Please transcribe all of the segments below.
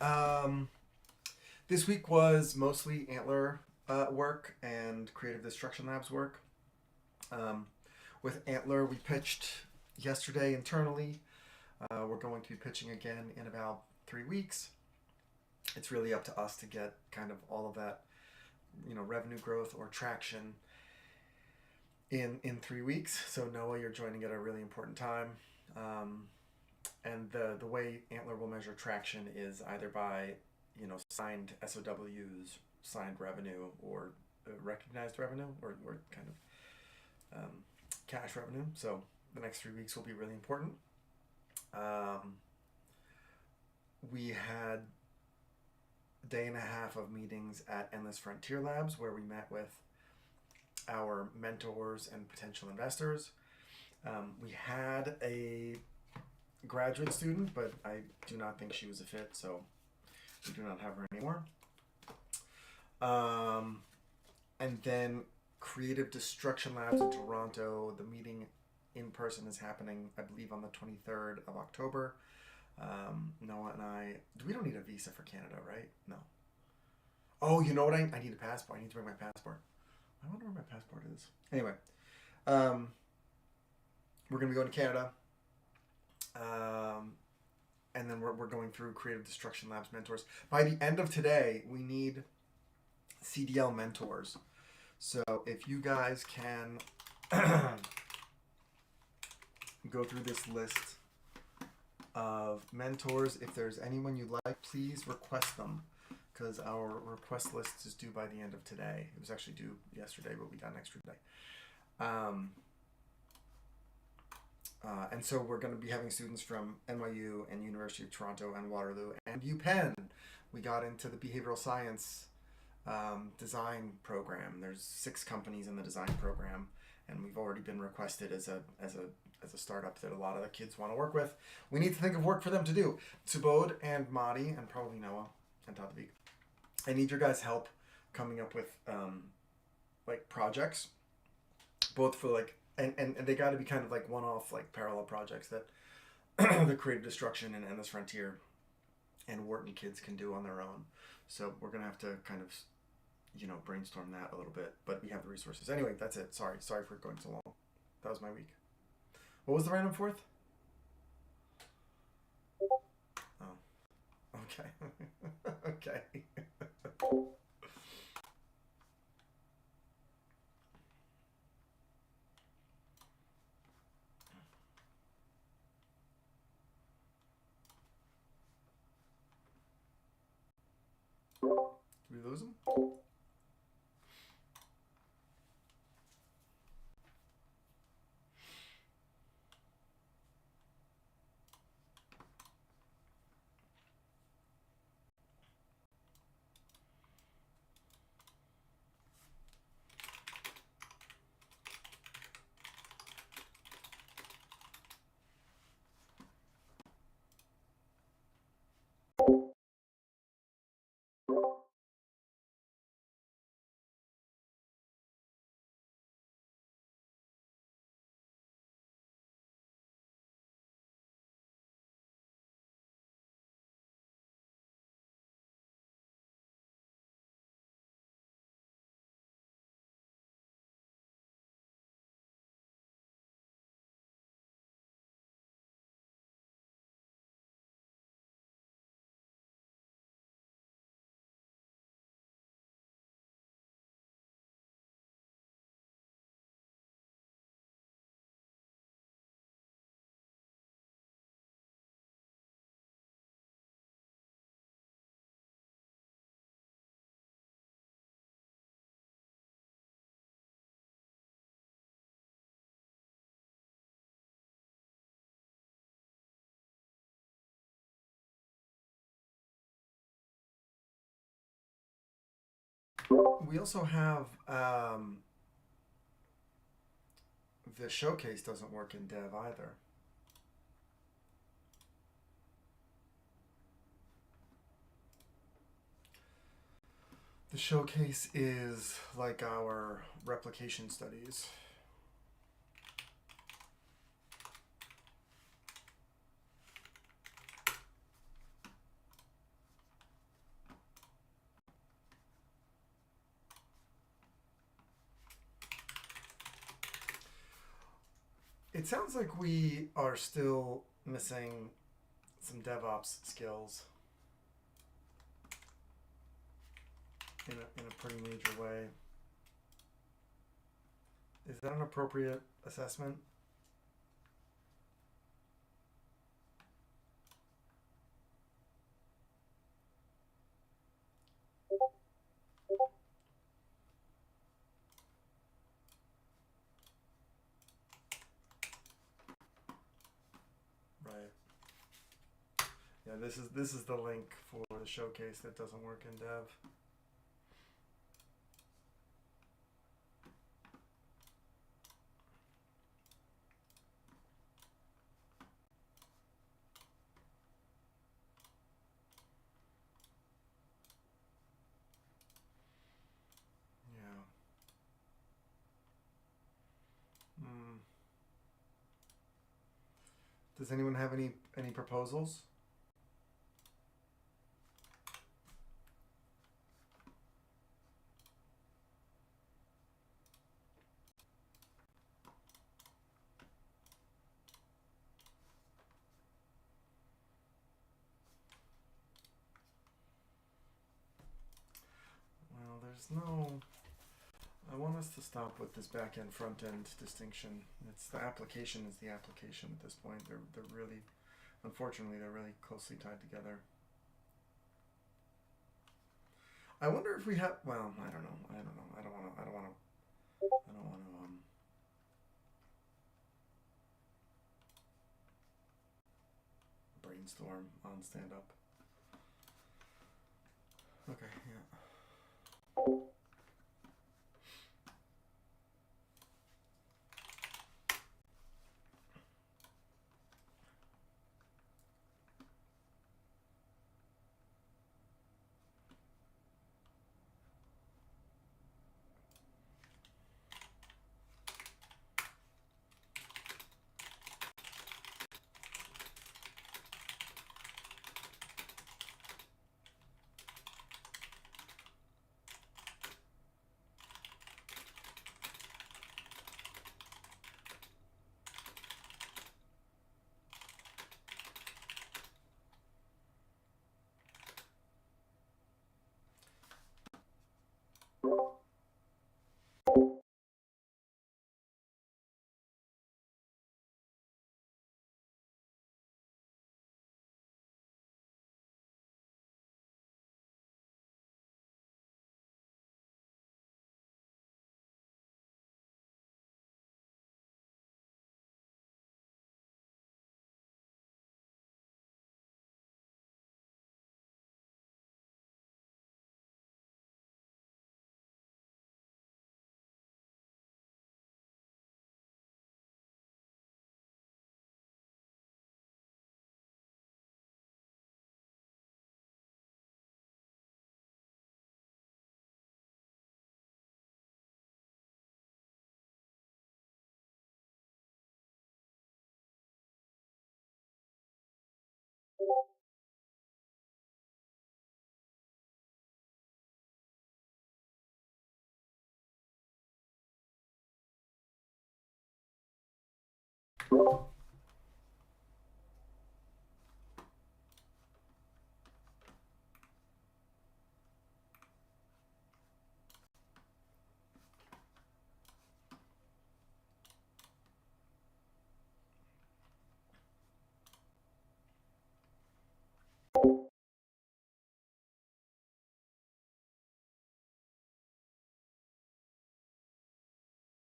Um, this week was mostly Antler work and Creative Destruction Labs work. Um, with Antler, we pitched yesterday internally. We're going to be pitching again in about 3 weeks. It's really up to us to get kind of all of that, revenue growth or traction in 3 weeks. So Noah, you're joining at a really important time. And the way Antler will measure traction is either by, signed SOWs, signed revenue, or recognized revenue, or kind of cash revenue. So the next 3 weeks will be really important. We had a day and a half of meetings at Endless Frontier Labs where we met with our mentors and potential investors. We had a graduate student, but I do not think she was a fit, so we do not have her anymore. And then Creative Destruction Labs in Toronto, the meeting in person is happening, I believe, on the 23rd of October. Noah and I, we don't need a visa for Canada, right? No. Oh, you know what? I need a passport. I need to bring my passport. I wonder where my passport is. Anyway, we're going to be going to Canada. And then we're going through Creative Destruction Labs mentors. By the end of today, we need CDL mentors. So if you guys can go through this list of mentors, if there's anyone you like, please request them, because our request list is due by the end of today. It was actually due yesterday, but we got an extra day. And so we're going to be having students from NYU and University of Toronto and Waterloo and UPenn. We got into the behavioral science design program. There's 6 companies in the design program, and we've already been requested as a startup that a lot of the kids want to work with. We need to think of work for them to do. Subodh and Madi and probably Noah and Tadvik. I need your guys' help coming up with projects, both for and they got to be kind of like one-off, like parallel projects that the Creative Destruction and Endless Frontier and Wharton kids can do on their own. So we're gonna have to kind of, brainstorm that a little bit. But we have the resources. Anyway, that's it. Sorry for going so long. That was my week. What was the random fourth? Oh, okay, okay. Did we lose him? We also have the showcase doesn't work in dev either. The showcase is like our replication studies. It sounds like we are still missing some DevOps skills in a pretty major way. Is that an appropriate assessment? Right. Yeah, this is the link for the showcase that doesn't work in Dev. Yeah. Hmm. Does anyone have any proposals? Well, there's no. I want us to stop with this back end front end distinction. It's the application is the application at this point. They're really, unfortunately, they're really closely tied together. I wonder if we have. Well, I don't know. I don't know. I don't want to. I don't want to. I don't want to. Brainstorm on stand up. Okay. Yeah.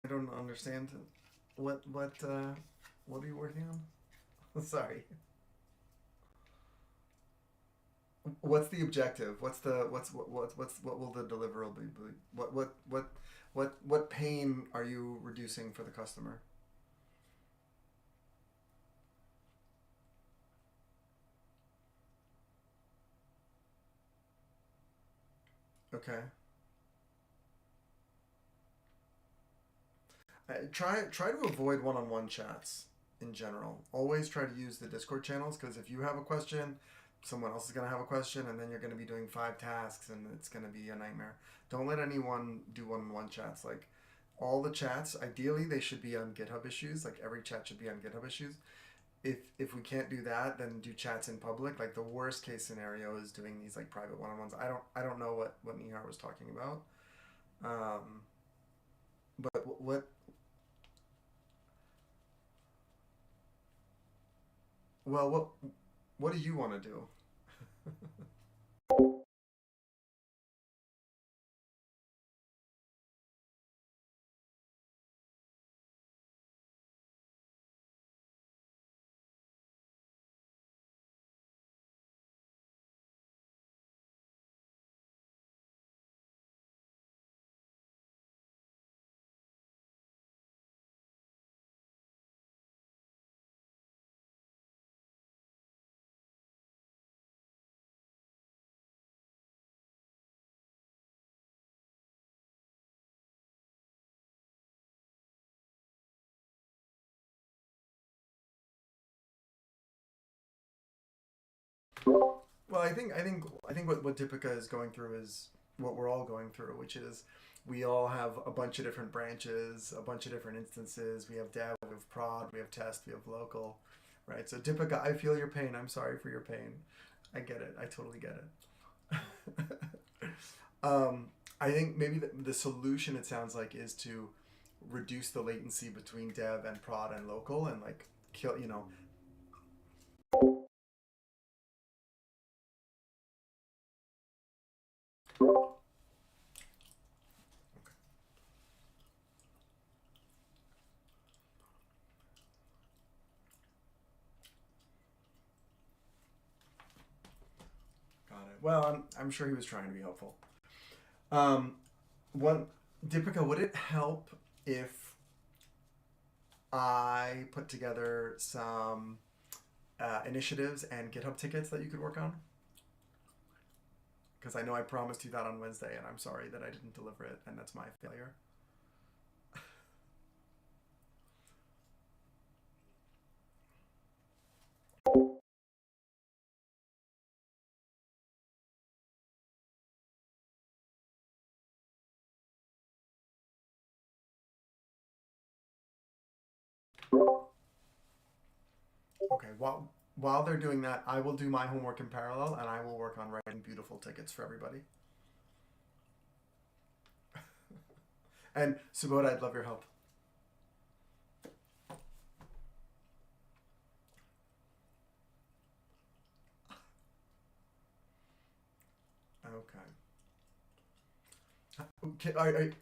I don't understand. What are you working on? Sorry. What's the objective? What will the deliverable be? What pain are you reducing for the customer? Okay. Try to avoid one-on-one chats in general. Always try to use the Discord channels, because if you have a question, someone else is going to have a question, and then you're going to be doing 5 tasks, and it's going to be a nightmare. Don't let anyone do one-on-one chats. Like, all the chats, ideally they should be on GitHub issues. Like every chat should be on GitHub issues. If we can't do that, then do chats in public. Like the worst case scenario is doing these like private one on ones. I don't know what Nihar was talking about. Um, but well what do you want to do? Well, I think what Deepika is going through is what we're all going through, which is we all have a bunch of different branches, a bunch of different instances. We have dev, we have prod, we have test, we have local, right? So Deepika, I feel your pain. I'm sorry for your pain. I get it. I totally get it. I think maybe the solution, it sounds like, is to reduce the latency between dev and prod and local, and like kill, got it. Well, I'm sure he was trying to be helpful. Um, one, Deepika, would it help if I put together some initiatives and GitHub tickets that you could work on? Because I know I promised you that on Wednesday, and I'm sorry that I didn't deliver it, and that's my failure. Okay, while they're doing that, I will do my homework in parallel, and I will work on writing beautiful tickets for everybody. And Subodh, I'd love your help. Okay.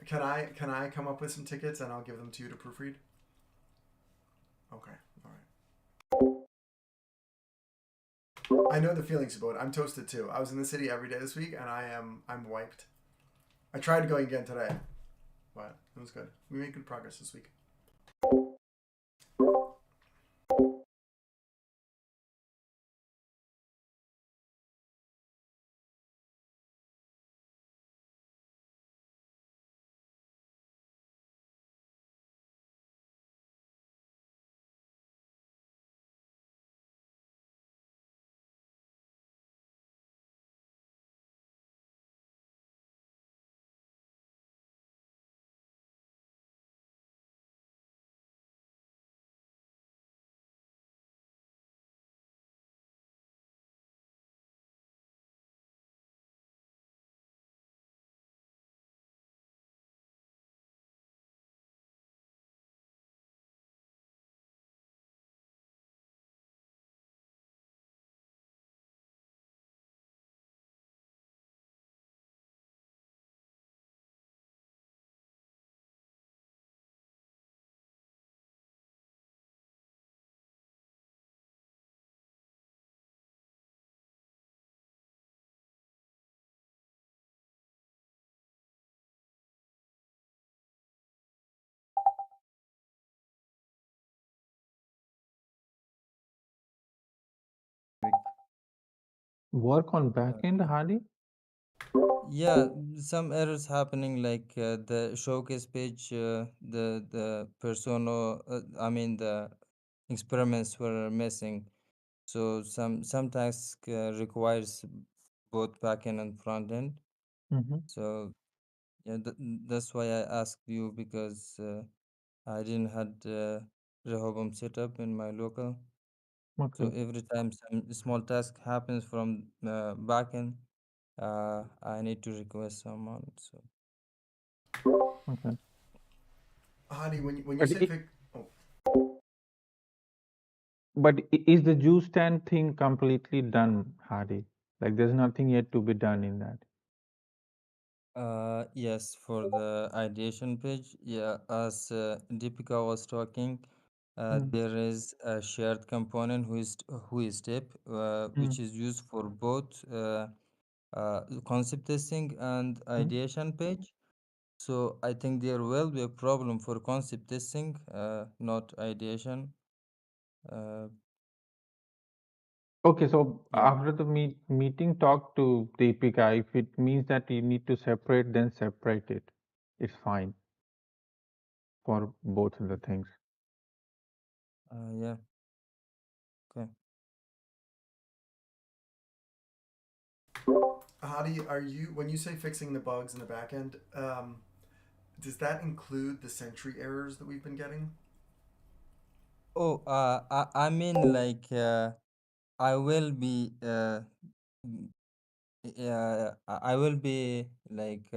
Can I come up with some tickets and I'll give them to you to proofread? Okay. All right. I know the feeling, Subodh. I'm toasted too. I was in the city every day this week, and I'm wiped. I tried going again today, but it was good. We made good progress this week. Work on Uh, backend, Hardy? yeah, some errors happening like the showcase page, the persona, I mean the experiments were missing. So some tasks requires both backend and front end. Mm-hmm. So Yeah, that's why I asked you because I didn't had Rehoboam set up in my local. So Okay. every time some small task happens from backend, I need to request someone. So Okay. Hadi, when you But say it, fix, oh, is the juice stand thing completely done, Hardy? Like there's nothing yet to be done in that. yes, for the ideation page, yeah, as Deepika was talking, Mm, there is a shared component who is step, mm, which is used for both concept testing and mm. ideation page. So I think there will be a problem for concept testing, not ideation. Uh, Okay, so yeah. after the meeting, talk to Deepika. If it means that you need to separate, then separate it. It's fine for both of the things. Yeah. Okay. Hadi, are you when you say fixing the bugs in the back end? Does that include the sentry errors that we've been getting? Oh, I mean, like, I will be, mm, yeah, I will be like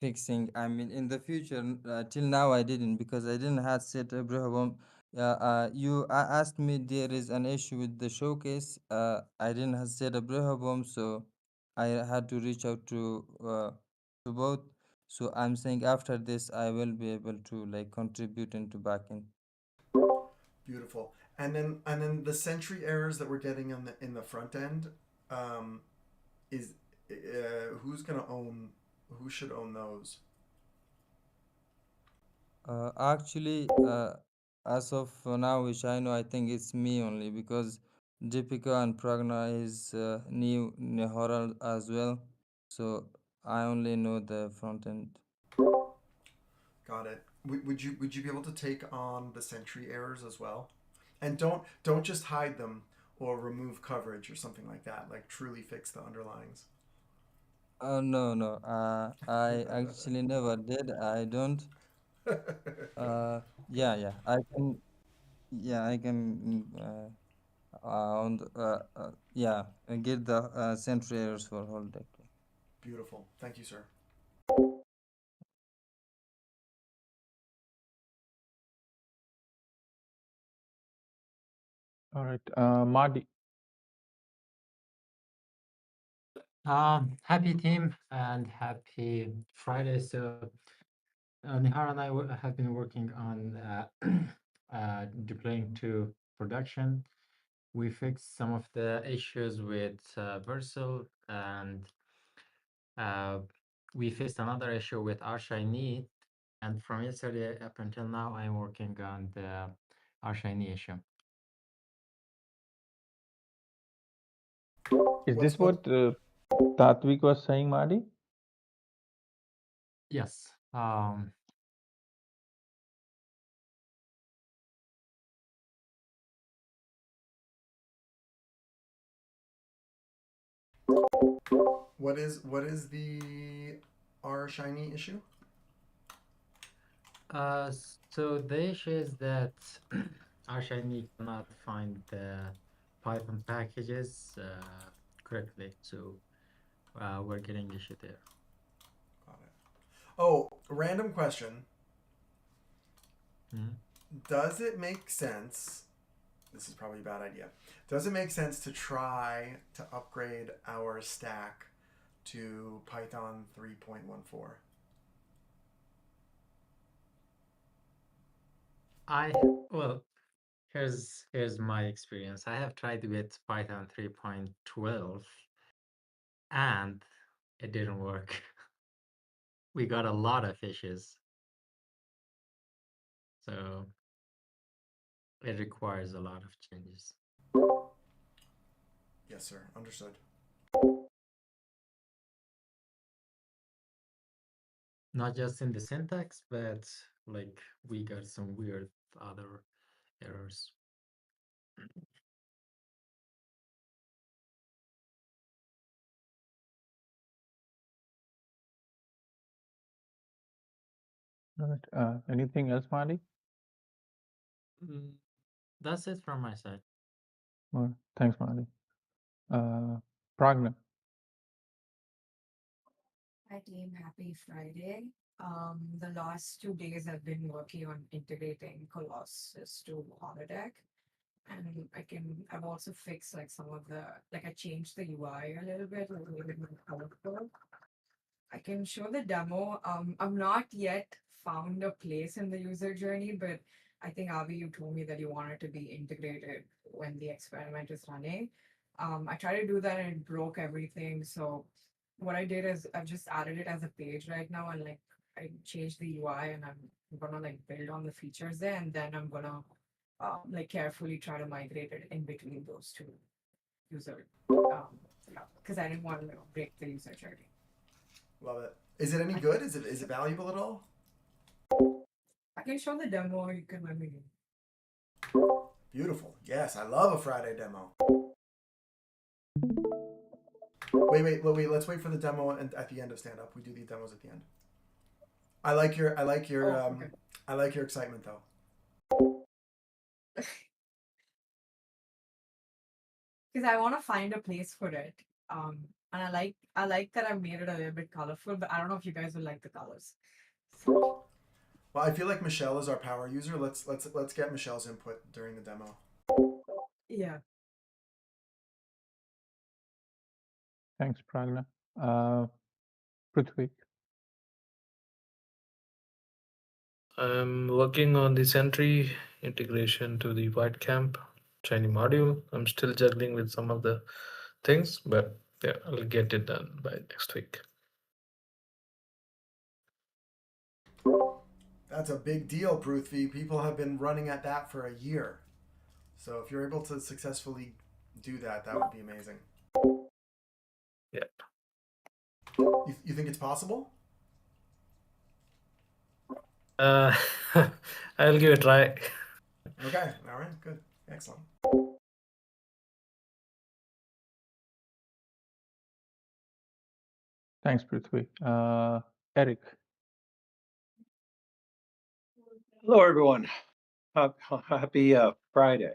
fixing. I mean, in the future, till now I didn't because I didn't have set up Rehoboam. You asked me there is an issue with the showcase. I didn't have set up Rehoboam, so I had to reach out to both. So I'm saying after this, I will be able to like contribute into backend. Beautiful. And then the sentry errors that we're getting in the front end, um, is who's gonna own? Who should own those? Actually, as of now, which I know, I think it's me only because Deepika and Pragna is new Nehora as well. So I only know the front end. Got it. Would you be able to take on the sentry errors as well? And don't just hide them or remove coverage or something like that. Like truly fix the underlyings. No, no. I actually never did. I don't. Yeah, yeah. I can. Yeah, I can. Yeah, get the sentry errors for whole deck. Beautiful. Thank you, sir. All right, Marty. Happy team and happy Friday. So Nihar and I have been working on deploying to production. We fixed some of the issues with Vercel, and uh, we faced another issue with Arshiny. And from yesterday up until now, I'm working on the Arshiny issue. Is What's this what? what Tatvik was saying, Marty? Yes. What is the R shiny issue? So the issue is that Arshiny cannot find the Python packages correctly. So we're getting issue there. Got it. Oh, random question. Mhm. Does it make sense? This is probably a bad idea. Does it make sense to try to upgrade our stack to Python 3.14? Well, here's my experience. I have tried with Python 3.12 and it didn't work. We got a lot of issues. So it requires a lot of changes. Yes, sir. Understood. Not just in the syntax, but like we got some weird other errors. All right. Anything else, Mali? That's it from my side. Well, thanks, Mali. Pragna. Hi team, happy Friday. The last 2 days I've been working on integrating Colossus to Holodeck, and I've also fixed like some of the I changed the UI a little bit, like made it more colorful. I can show the demo. I'm not yet found a place in the user journey, but I think Avi, you told me that you want it to be integrated when the experiment is running. I tried to do that and it broke everything. So what I did is I've just added it as a page right now, and I changed the UI, and I'm gonna build on the features there, and then I'm gonna carefully try to migrate it in between those two user because I didn't want to break the user journey. Love it. Is it any good? Is it valuable at all? I can show the demo, or you can let me know. Beautiful. Yes, I love a Friday demo. Wait. Let's wait for the demo and at the end of stand up. We do the demos at the end. I like your Okay. I like your excitement though. Because I want to find a place for it. And I like that I've made it a little bit colorful, but I don't know if you guys will like the colors. So Well, I feel like Michelle is our power user. Let's get Michelle's input during the demo. yeah. Thanks, Pragna. Prithvi. I'm working on the Sentry integration to the White Camp Shiny module. I'm still juggling with some of the things, but yeah, I'll get it done by next week. That's a big deal, Prithvi. People have been running at that for a year. So if you're able to successfully do that, that would be amazing. Yeah. You think it's possible? I'll give it a try. Okay. All right. Good. Excellent. Thanks, Prithvi. Eric. Hello, everyone. Happy Friday.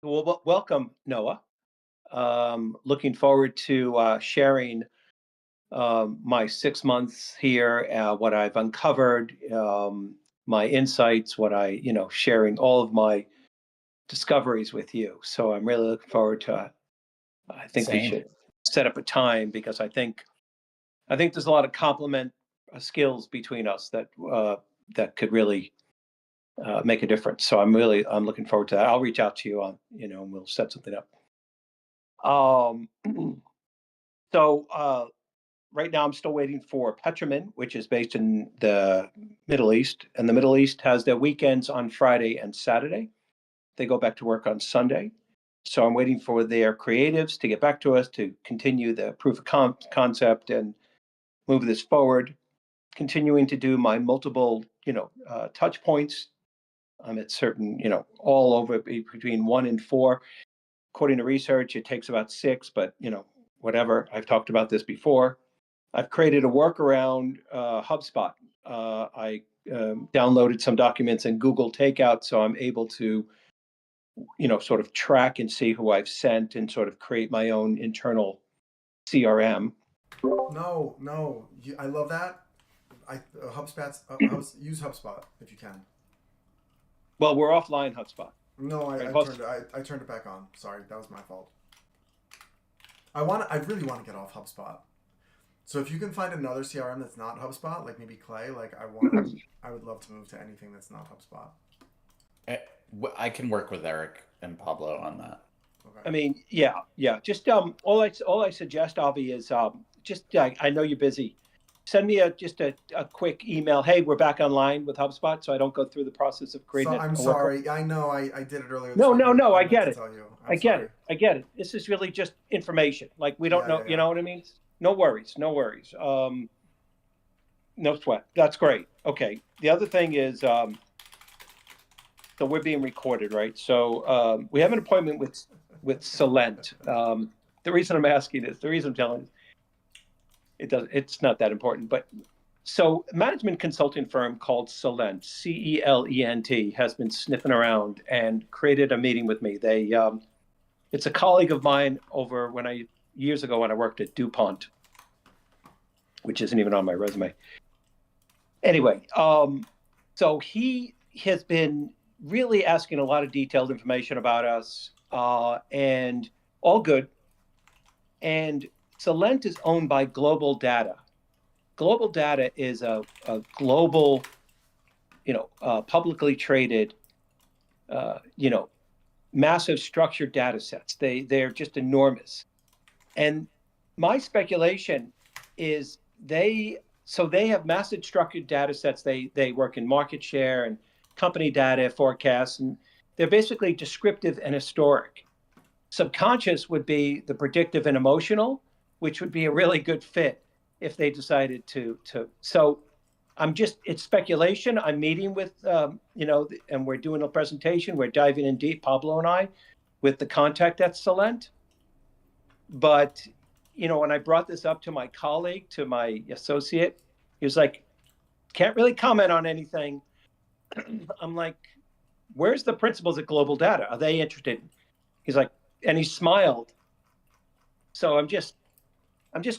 Welcome, Noah. Looking forward to sharing my 6 months here, what I've uncovered, my insights, sharing all of my discoveries with you. So I'm really looking forward to. I think we should set up a time because I think there's a lot of complement skills between us that could really make a difference. So I'm looking forward to that. I'll reach out to you and we'll set something up. So right now I'm still waiting for Petramin, which is based in the Middle East, and the Middle East has their weekends on Friday and Saturday. They go back to work on Sunday. So I'm waiting for their creatives to get back to us to continue the proof of concept and move this forward. Continuing to do my multiple, touch points. I'm at certain, all over between 1 and 4. According to research, it takes about 6, but whatever. I've talked about this before. I've created a workaround HubSpot. I downloaded some documents in Google Takeout, so I'm able to, sort of track and see who I've sent and sort of create my own internal CRM. No, I love that. HubSpot's use HubSpot if you can. Well, we're offline HubSpot. No, I turned it back on. Sorry, that was my fault. I really want to get off HubSpot. So if you can find another CRM that's not HubSpot, like maybe Clay, I would love to move to anything that's not HubSpot. I can work with Eric and Pablo on that. Okay. I mean, yeah. Just all I suggest, Avi, is I know you're busy. Send me just a quick email. Hey, we're back online with HubSpot, so I don't go through the process of creating it. I'm sorry. I know I did it earlier. No. I get it. I get it. This is really just information. Like we don't know. Yeah. You know what I mean? No worries. No sweat. That's great. Okay. The other thing is, so we're being recorded, right? So we have an appointment with Salent. The reason I'm asking this, the reason I'm telling you, it's not that important, but So a management consulting firm called Celent, CELENT, has been sniffing around and created a meeting with me. It's a colleague of mine over years ago when I worked at DuPont, which isn't even on my resume. Anyway, so he has been really asking a lot of detailed information about us, and all good. And Celent is owned by Global Data. Global Data is a global, publicly traded, massive structured data sets. They're just enormous. And my speculation is they have massive structured data sets. They work in market share and company data forecasts, and they're basically descriptive and historic. Subconscious would be the predictive and emotional, which would be a really good fit if they decided to. So it's speculation. I'm meeting with, and we're doing a presentation. We're diving in deep, Pablo and I, with the contact at Celent. But, when I brought this up to my colleague, to my associate, he was like, can't really comment on anything. I'm like, where's the principals at Global Data? Are they interested? He's like, and he smiled. So I'm just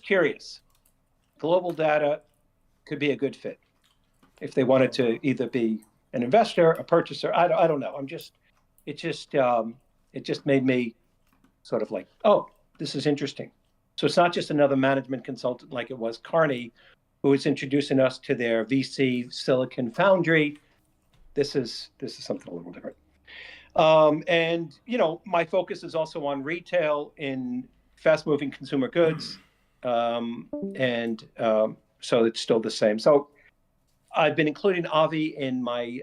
curious. Global Data could be a good fit if they wanted to either be an investor, a purchaser. I don't know. It just made me sort of like, oh, this is interesting. So it's not just another management consultant like it was Carney, who is introducing us to their VC Silicon Foundry. This is something a little different. And my focus is also on retail in fast-moving consumer goods, and so it's still the same. So I've been including Avi in my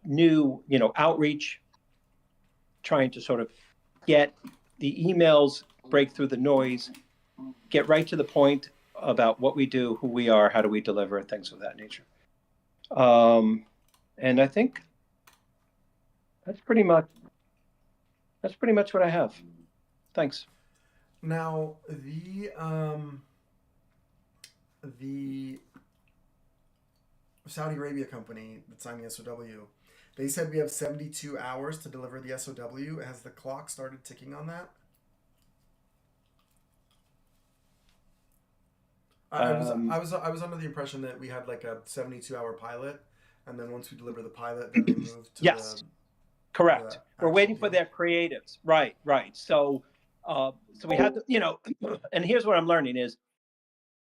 new, outreach, trying to sort of get the emails, break through the noise, get right to the point about what we do, who we are, how do we deliver, and things of that nature. And I think that's pretty much what I have. Thanks. Now, the Saudi Arabia company that signed the SOW, they said we have 72 hours to deliver the SOW. Has the clock started ticking on that? I was under the impression that we had like a 72-hour pilot, and then once we deliver the pilot, then they move to yes. Correct. We're waiting for their creatives. Right. So we had and here's what I'm learning is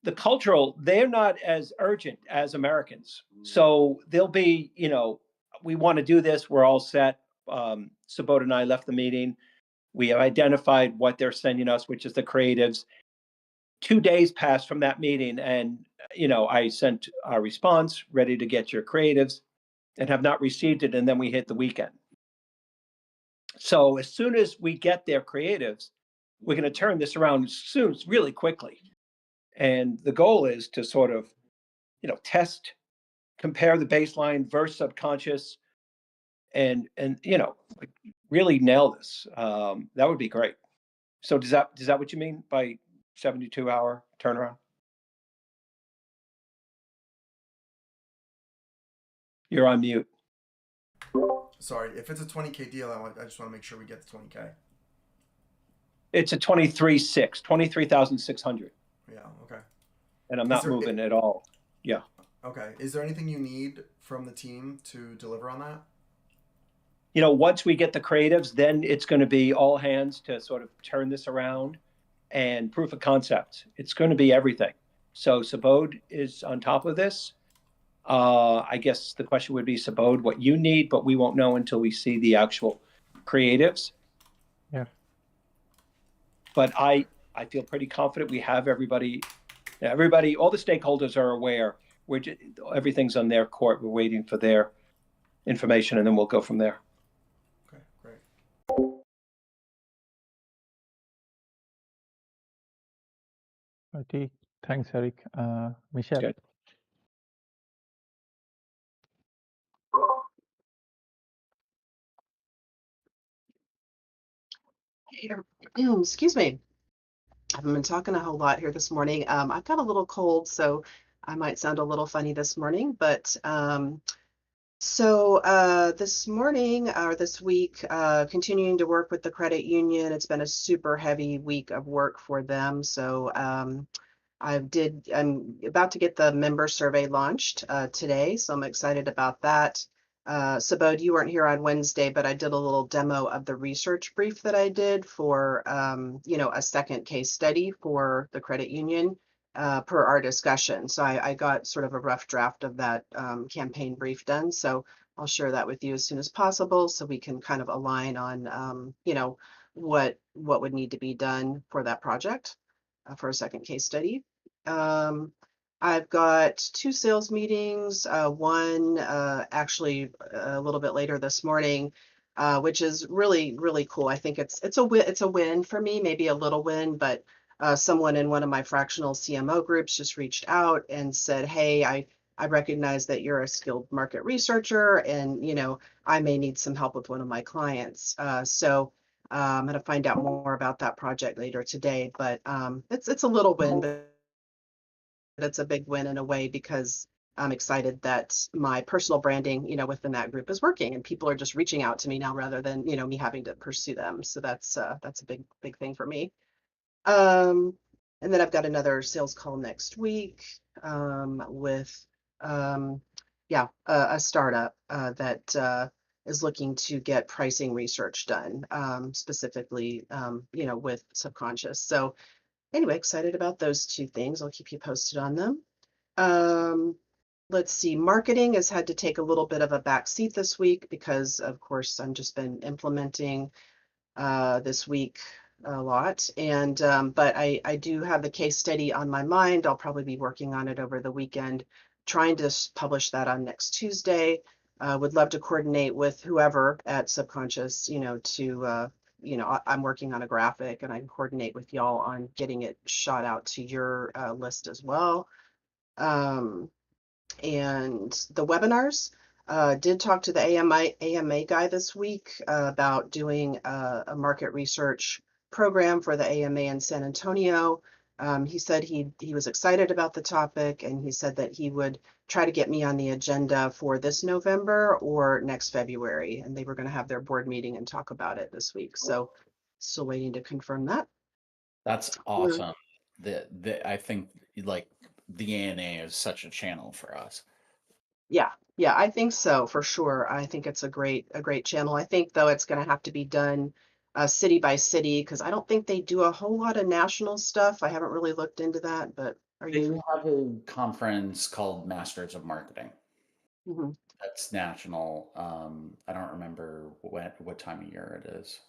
the cultural, they're not as urgent as Americans. So they'll be, we want to do this. We're all set. Subodh and I left the meeting. We have identified what they're sending us, which is the creatives. 2 days passed from that meeting, and I sent our response, ready to get your creatives, and have not received it. And then we hit the weekend. So as soon as we get their creatives, we're going to turn this around soon, really quickly. And the goal is to sort of, test, compare the baseline versus subconscious, and really nail this. That would be great. So does that what you mean by 72-hour turnaround? You're on mute. Sorry, if it's a 20K deal, I just want to make sure we get the 20K. It's a 23,600. Yeah, okay. And I'm not moving at all. Yeah. Okay. Is there anything you need from the team to deliver on that? Once we get the creatives, then it's going to be all hands to sort of turn this around and proof of concept. It's going to be everything. So Subodh is on top of this. I guess the question would be, Subodh, what you need, but we won't know until we see the actual creatives. Yeah. But I feel pretty confident we have everybody, all the stakeholders are aware. Everything's on their court. We're waiting for their information, and then we'll go from there. Okay, great. Okay, thanks, Eric. Michelle. Good. Excuse me. I haven't been talking a whole lot here this morning. I've got a little cold, so I might sound a little funny this morning, but this morning or this week, continuing to work with the credit union. It's been a super heavy week of work for them. So I'm about to get the member survey launched today, so I'm excited about that. Subodh, you weren't here on Wednesday, but I did a little demo of the research brief that I did for, a second case study for the credit union per our discussion. So I got sort of a rough draft of that campaign brief done. So I'll share that with you as soon as possible so we can kind of align on, what would need to be done for that project for a second case study. I've got 2 sales meetings, one actually a little bit later this morning, which is really, really cool. I think it's a win for me, maybe a little win, but someone in one of my fractional CMO groups just reached out and said, hey, I recognize that you're a skilled market researcher and, I may need some help with one of my clients. So I'm going to find out more about that project later today, but it's a little win, but it's a big win in a way because I'm excited that my personal branding, within that group is working and people are just reaching out to me now rather than, me having to pursue them. So that's a big thing for me. And then I've got another sales call next week with a startup that is looking to get pricing research done, specifically with Subconscious. So anyway, excited about those 2 things. I'll keep you posted on them. Let's see, marketing has had to take a little bit of a back seat this week because of course I've just been implementing this week a lot. And but I do have the case study on my mind. I'll probably be working on it over the weekend, trying to publish that on next Tuesday. Would love to coordinate with whoever at Subconscious, I'm working on a graphic and I can coordinate with y'all on getting it shot out to your list as well. And the webinars. Did talk to the AMA guy this week about doing a market research program for the AMA in San Antonio. He said he was excited about the topic and he said that he would try to get me on the agenda for this November or next February. And they were going to have their board meeting and talk about it this week. So still waiting to confirm that. That's awesome. I think like the ANA is such a channel for us. Yeah, I think so for sure. I think it's a great channel. I think though it's going to have to be done city by city because I don't think they do a whole lot of national stuff. I haven't really looked into that, but are They you? have a conference called Masters of Marketing. Mhm. That's national. I don't remember what time of year it is.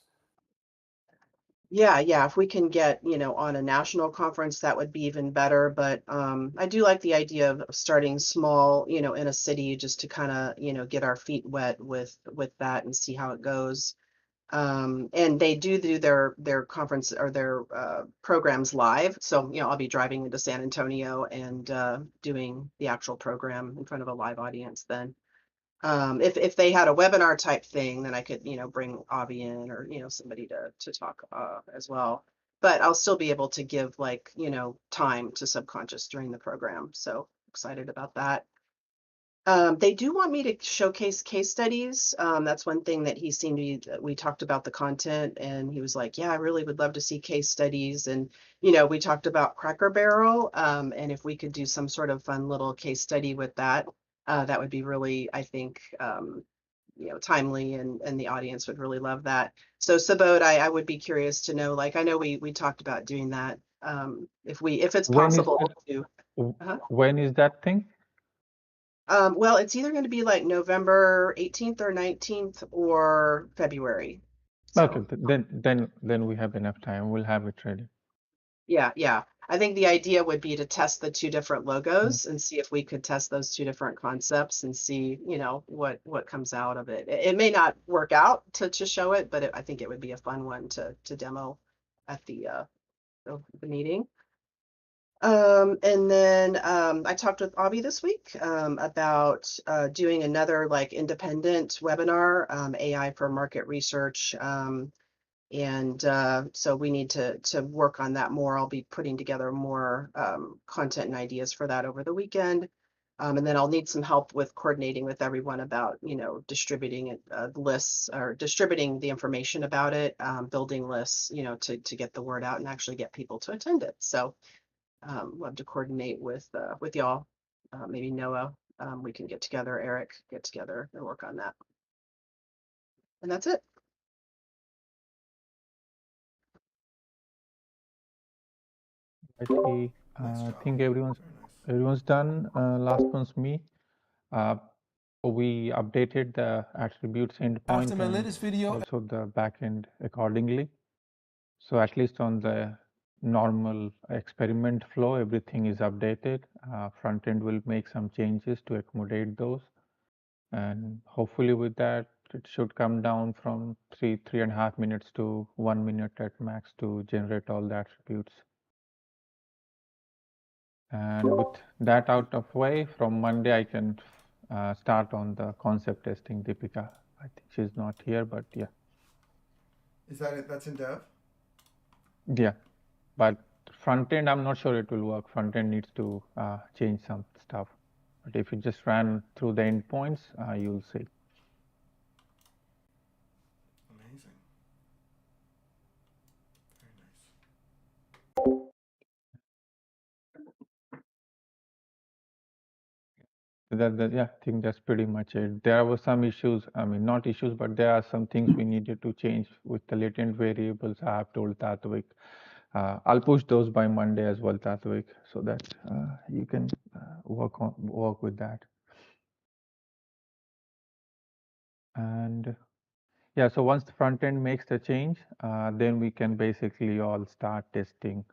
Yeah. If we can get, on a national conference, that would be even better. But I do like the idea of starting small, in a city just to kind of, get our feet wet with that and see how it goes. And they do their conference or their programs live. So, I'll be driving into San Antonio and doing the actual program in front of a live audience then. If they had a webinar type thing, then I could, bring Avi in or, somebody to talk as well. But I'll still be able to give like, time to Subconscious during the program. So excited about that. They do want me to showcase case studies. That's one thing that he seemed to we talked about the content and he was like, yeah, I really would love to see case studies. And, we talked about Cracker Barrel. And if we could do some sort of fun little case study with that, that would be really, I think, timely and the audience would really love that. So Subodh, I would be curious to know, like, I know we talked about doing that. If it's When is possible that? to. Uh-huh. When is that thing? Well, it's either going to be like November 18th or 19th or February. Okay, So then we have enough time. We'll have it ready. yeah. I think the idea would be to test the 2 different Mm. logos and see if we could test those 2 different concepts and see, what comes out of it. It may not work out to show it, but I think it would be a fun one to demo at the meeting. And then I talked with Avi this week about doing another like independent webinar, AI for market research. And so we need to work on that more. I'll be putting together more content and ideas for that over the weekend. And then I'll need some help with coordinating with everyone about, distributing it, lists or distributing the information about it, building lists, to get the word out and actually get people to attend it. So love to coordinate with y'all. Maybe Noah, we can get together, Eric, get together and work on that. And that's it. I Nice job. think Very nice. everyone's done. Last one's me. We updated the attributes endpoint After my and latest video, also the backend accordingly. So at least on the normal experiment flow, everything is updated. Front end will make some changes to accommodate those. And hopefully with that, it should come down from 3.5 minutes to 1 minute at max to generate all the attributes. And with that out of way, from Monday, I can start on the concept testing, Deepika. I think she's not here, but yeah. Is that it? That's in dev? Yeah, but front end, I'm not sure it will work. Front end needs to change some stuff. But if you just ran through the endpoints, you'll see. Amazing. Very nice. Yeah, I think that's pretty much it. There were some issues, I mean, not issues, but there are some things we needed to change with the latent variables. I have told Tatwik. I'll push those by Monday as well, Tatwik, so that you can work with that. And yeah, so once the front end makes the change, then we can basically all start testing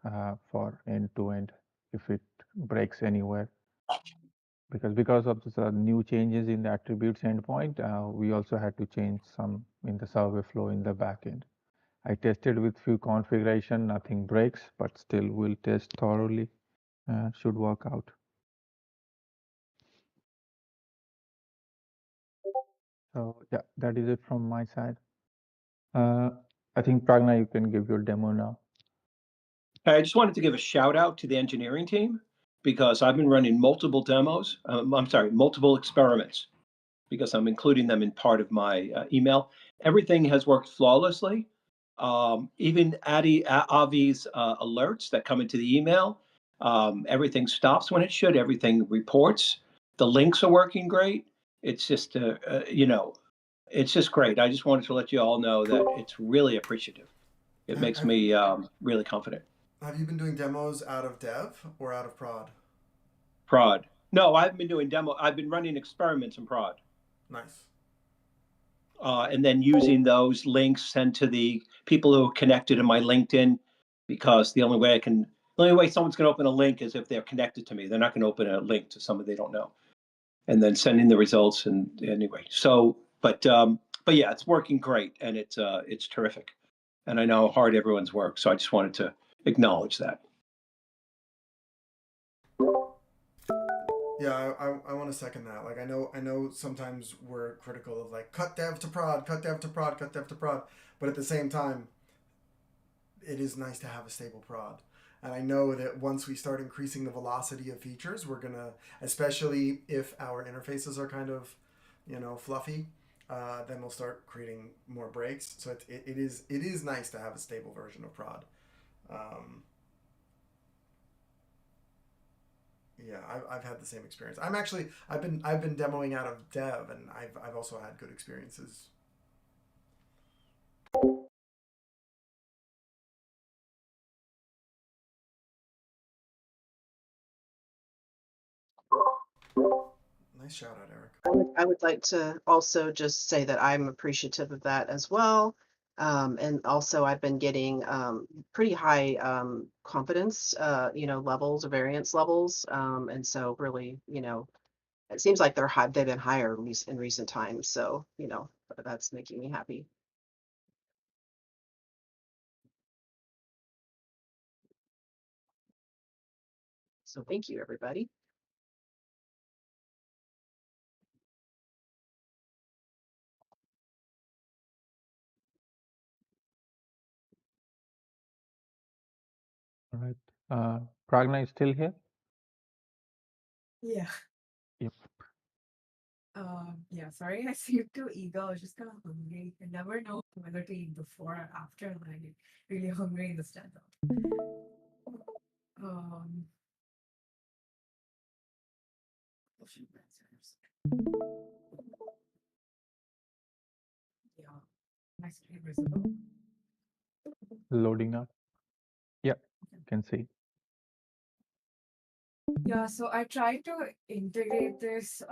for end to end if it breaks anywhere. Because of the new changes in the attributes endpoint, we also had to change some in the survey flow in the backend. I tested with few configuration, nothing breaks, but still we'll test thoroughly. Should work out. So yeah, that is it from my side. I think Pragna, you can give your demo now. I just wanted to give a shout out to the engineering team because I've been running multiple demos. Multiple experiments because I'm including them in part of my email. Everything has worked flawlessly. Even Avi's alerts that come into the email, everything stops when it should. Everything reports. The links are working great. It's just, it's just great. I just wanted to let you all know that it's really appreciative. It makes me really confident. Have you been doing demos out of dev or out of prod? Prod. No, I haven't been doing demo. I've been running experiments in prod. Nice. And then using those links sent to the people who are connected in my LinkedIn, because the only way someone's going to open a link is if they're connected to me. They're not going to open a link to somebody they don't know. And then sending the results. And anyway, so but yeah, it's working great and it's terrific. And I know how hard everyone's worked, so I just wanted to acknowledge that. Yeah, I want to second that. Like I know sometimes we're critical of like cut dev to prod, cut dev to prod, cut dev to prod, but at the same time, it is nice to have a stable prod. And I know that once we start increasing the velocity of features, we're gonna, especially if our interfaces are kind of, fluffy, then we'll start creating more breaks. So it is nice to have a stable version of prod. Yeah, I've had the same experience. I've been demoing out of dev, and I've also had good experiences. Nice shout out, Eric. I would like to also just say that I'm appreciative of that as well. And also I've been getting pretty high confidence, levels or variance levels. And so really, it seems like they've been higher in recent times. So, that's making me happy. So thank you, everybody. All right. Pragna is still here? Yeah. Yep. Yeah, sorry, I seemed too eager. I was just kind of hungry. I never know whether to eat before or after when I get really hungry in the stand-up. Um, ocean answers. Yeah, nice to be visible. Loading up. Yep. Can see. Yeah, so I tried to integrate this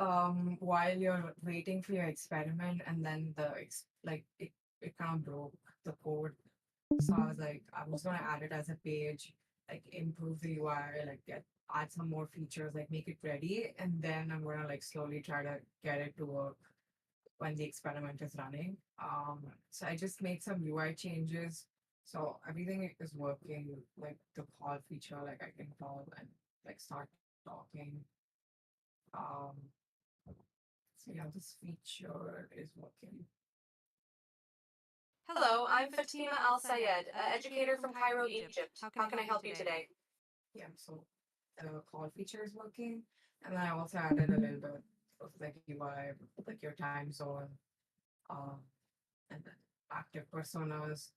while you're waiting for your experiment, and then it kind of broke the code. So I was like, I was gonna add it as a page, like improve the UI, like add some more features, like make it ready, and then I'm gonna like slowly try to get it to work when the experiment is running. So I just made some UI changes. So everything is working, like the call feature, like I can call and like start talking. Um, so yeah, this feature is working. Hello, I'm Fatima Al Sayed, educator from Cairo, Egypt. How can I help you today? Yeah, so the call feature is working. And then I also added a little bit of like UI, like your time zone, um, and then active personas.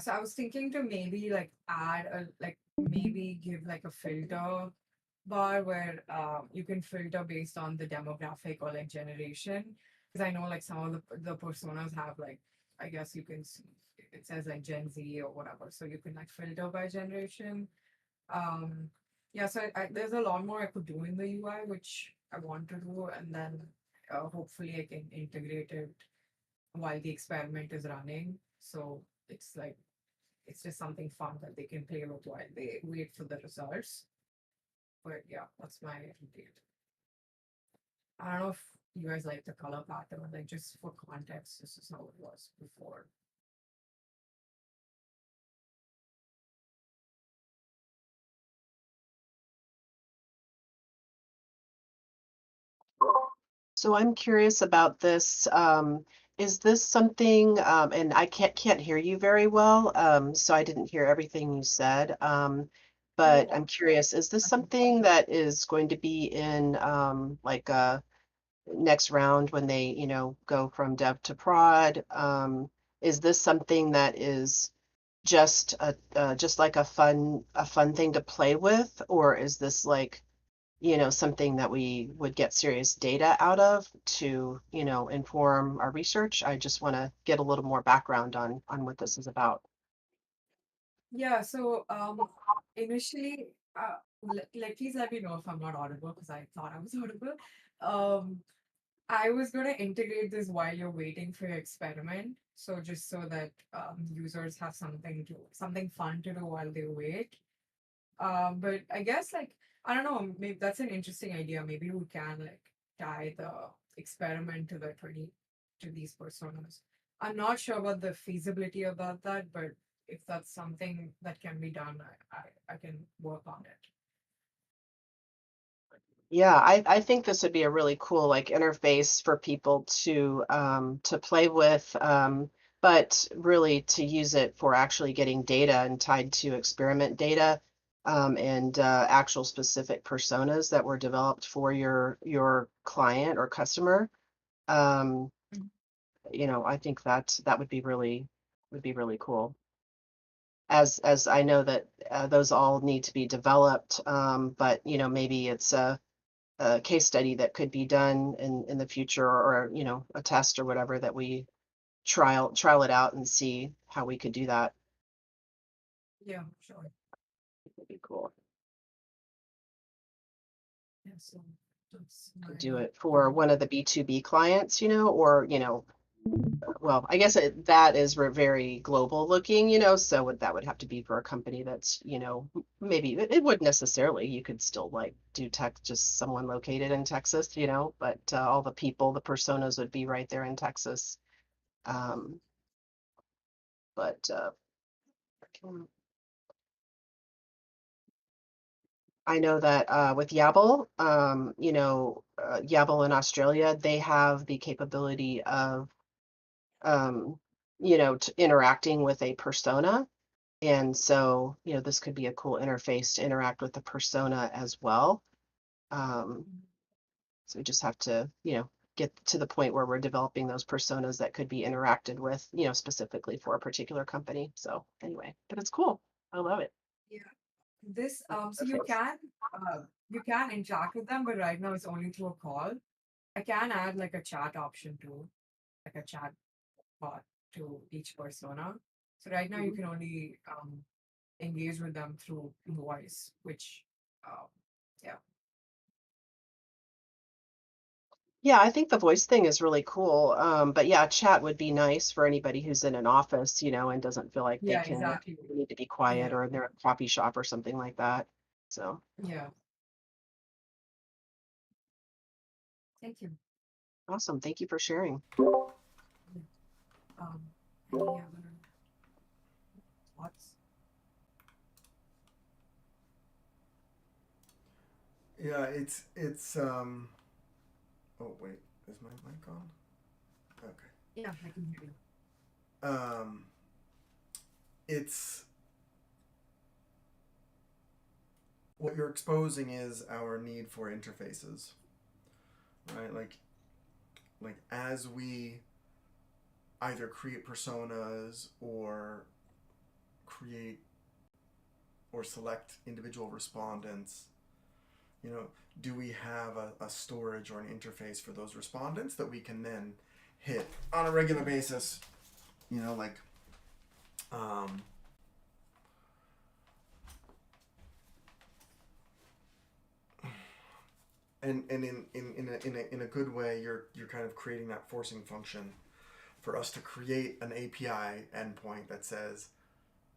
So I was thinking to maybe like add a like maybe give like a filter bar where you can filter based on the demographic or like generation. Because I know like some of the personas have like I guess you can see it says like Gen Z or whatever. So you can like filter by generation. Um, yeah, so there's a lot more I could do in the UI, which I want to do, and then hopefully I can integrate it while the experiment is running. So it's like it's just something fun that they can play with while they wait for the results. But yeah, that's my update. I don't know if you guys like the color pattern, like just for context, this is how it was before. So I'm curious about this. Is this something, and I can't hear you very well, so I didn't hear everything you said. But I'm curious, is this something that is going to be in like a next round when they, go from dev to prod? Is this something that is just like a fun thing to play with, or is this like something that we would get serious data out of to, inform our research? I just want to get a little more background on what this is about. Yeah, so initially, please let me know if I'm not audible because I thought I was audible. Um, I was going to integrate this while you're waiting for your experiment. So just so that users have something fun to do while they wait. But I guess like I don't know, maybe that's an interesting idea. Maybe we can like tie the experiment to to these personas. I'm not sure about the feasibility about that, but if that's something that can be done, I can work on it. Yeah, I think this would be a really cool like interface for people to play with, but really to use it for actually getting data and tied to experiment data, and actual specific personas that were developed for your client or customer. Um, Mhm. I think that would be really cool. As I know that those all need to be developed, but maybe it's a case study that could be done in the future, or a test or whatever that we trial it out and see how we could do that. Yeah, sure. It would be cool. Yeah, so that's Could do my it for one of the B2B clients, or well, I guess that is very global looking, so that would have to be for a company that's, maybe it wouldn't necessarily. You could still like do tech, just someone located in Texas, but all the people, the personas would be right there in Texas. Um, but I know that with Yabble, Yabble in Australia, they have the capability of, interacting with a persona. And so, this could be a cool interface to interact with the persona as well. So we just have to, get to the point where we're developing those personas that could be interacted with, specifically for a particular company. So anyway, but it's cool. I love it. Yeah. This so you can interact with them, but right now it's only through a call. I can add like a chat option too, like a chat bot to each persona. So right now you Mhm. can only engage with them through voice, which yeah. Yeah, I think the voice thing is really cool. But yeah, chat would be nice for anybody who's in an office, and doesn't feel like Yeah, exactly. they need to be quiet, Yeah. or they're at a coffee shop or something like that. So Yeah. Thank you. awesome. Thank you for sharing. Yeah. Any other thoughts? Yeah, oh wait, is my mic on? Okay. Yeah, I can hear you. Um it's what you're exposing is our need for interfaces, right? Like as we either create personas or create or select individual respondents, you know, do we have a storage or an interface for those respondents that we can then hit on a regular basis? You know, like um, and in a good way, you're kind of creating that forcing function for us to create an API endpoint that says,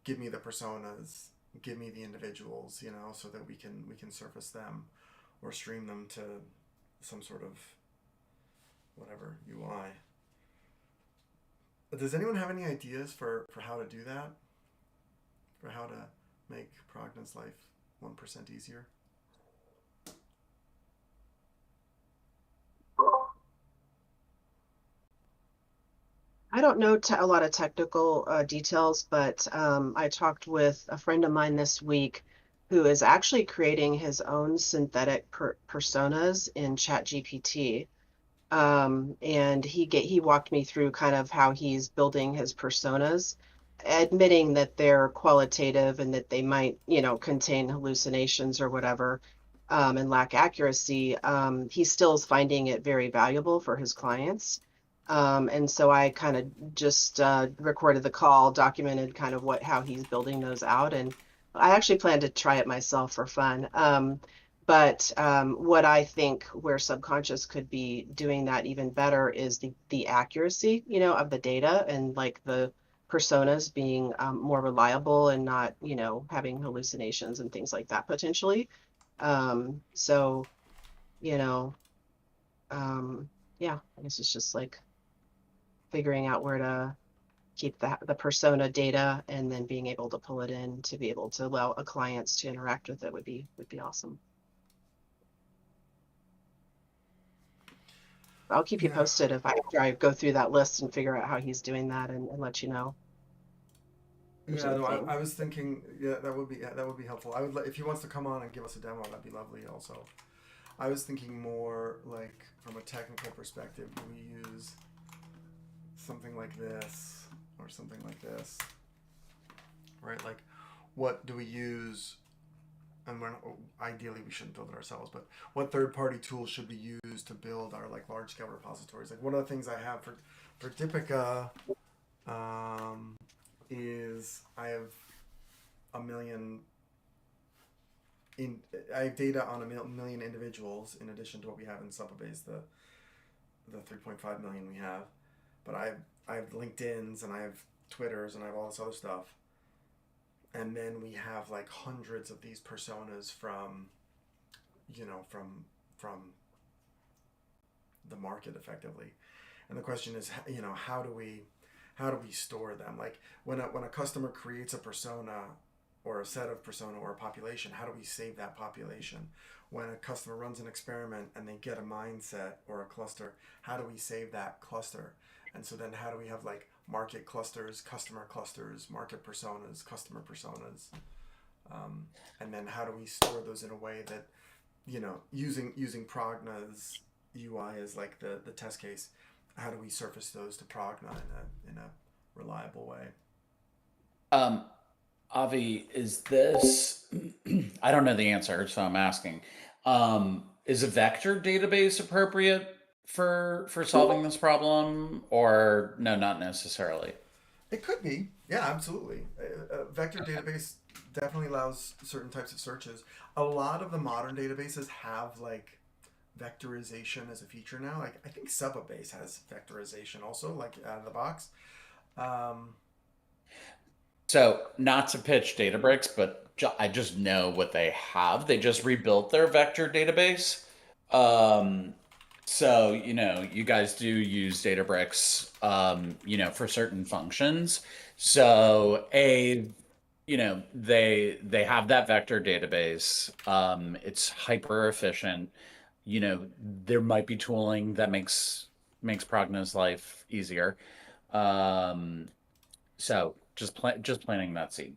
give me the personas, give me the individuals, so that we can surface them or stream them to some sort of whatever UI. Does anyone have any ideas for how to do that? For how to make Progna's life 1% easier? I don't know a lot of technical details, but I talked with a friend of mine this week who is actually creating his own synthetic personas in ChatGPT. And he walked me through kind of how he's building his personas, admitting that they're qualitative and that they might, contain hallucinations or whatever, and lack accuracy. He still is finding it very valuable for his clients. And so I kind of just recorded the call, documented kind of how he's building those out, and I actually plan to try it myself for fun. But what I think where Subconscious could be doing that even better is the accuracy, of the data, and like the personas being more reliable and not, having hallucinations and things like that potentially. So, you know, um, yeah, I guess it's just like figuring out where to keep the persona data and then being able to pull it in to be able to allow a clients to interact with it would be awesome. I'll keep you Yeah. posted after I go through that list and figure out how he's doing that, and let you know. Those are Yeah, the no, things. I was thinking, that would be helpful. I would if he wants to come on and give us a demo, that'd be lovely. Also, I was thinking more like from a technical perspective. Do we use something like this or something like this, right? Like, what do we use? And ideally we shouldn't build it ourselves, but what third-party tools should we use to build our like large-scale repositories? Like one of the things I have for Dipika is I have a million in I have data on a million individuals in addition to what we have in Supabase, the 3.5 million we have. But I have LinkedIn's and I have Twitter's and I have all this other stuff. And then we have like hundreds of these personas from from the market effectively. And the question is, how do we store them? Like when a customer creates a persona or a set of persona or a population, how do we save that population? When a customer runs an experiment and they get a mindset or a cluster, how do we save that cluster? And so then how do we have like market clusters, customer clusters, market personas, customer personas, and then how do we store those in a way that, using Progna's UI as like the test case, how do we surface those to Progna in a reliable way? Avi, is this? I don't know the answer, so I'm asking. Is a vector database appropriate for solving this problem, or no, not necessarily? It could be. Yeah, absolutely. A vector database definitely allows certain types of searches. A lot of the modern databases have like vectorization as a feature now. Like I think Subabase has vectorization also, like out of the box. Um, So, not to pitch Databricks, but I just know what they have. They just rebuilt their vector database. Um, so, you guys do use Databricks, for certain functions. So, they have that vector database. It's hyper efficient. There might be tooling that makes Progna's life easier. Um, so just planting that seed.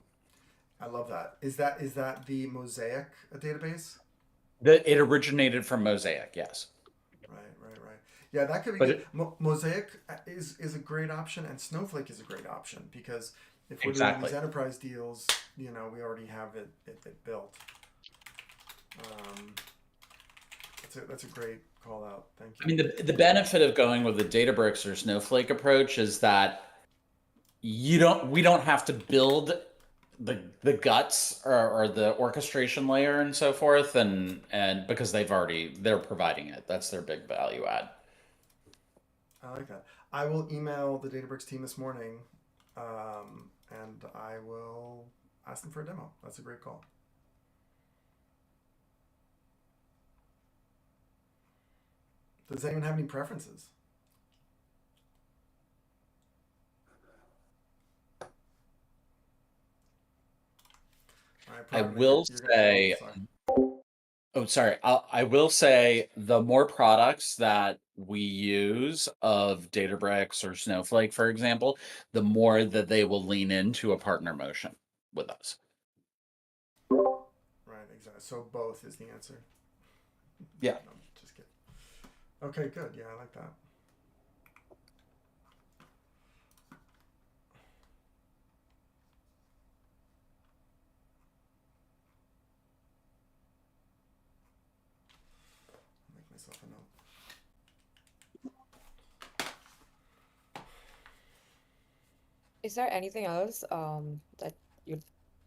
I love that. Is that the Mosaic database? It originated from Mosaic, yes. Right. Yeah, that could be But good. Mosaic is a great option, and Snowflake is a great option because if we're doing exactly. these enterprise deals, we already have it built. That's a great call out. Thank you. I mean, the benefit of going with the Databricks or Snowflake approach is that we don't have to build the guts or the orchestration layer and so forth, and because they're providing it. That's their big value add. I like that. I will email the Databricks team this morning, and I will ask them for a demo. That's a great call. Does anyone have any preferences? I will say. Oh, sorry. I will say the more products that we use of Databricks or Snowflake, for example, the more that they will lean into a partner motion with us. Right, exactly. So both is the answer. Yeah. No, just kidding. Okay, good. Yeah, I like that. Make myself a note. Is there anything else that you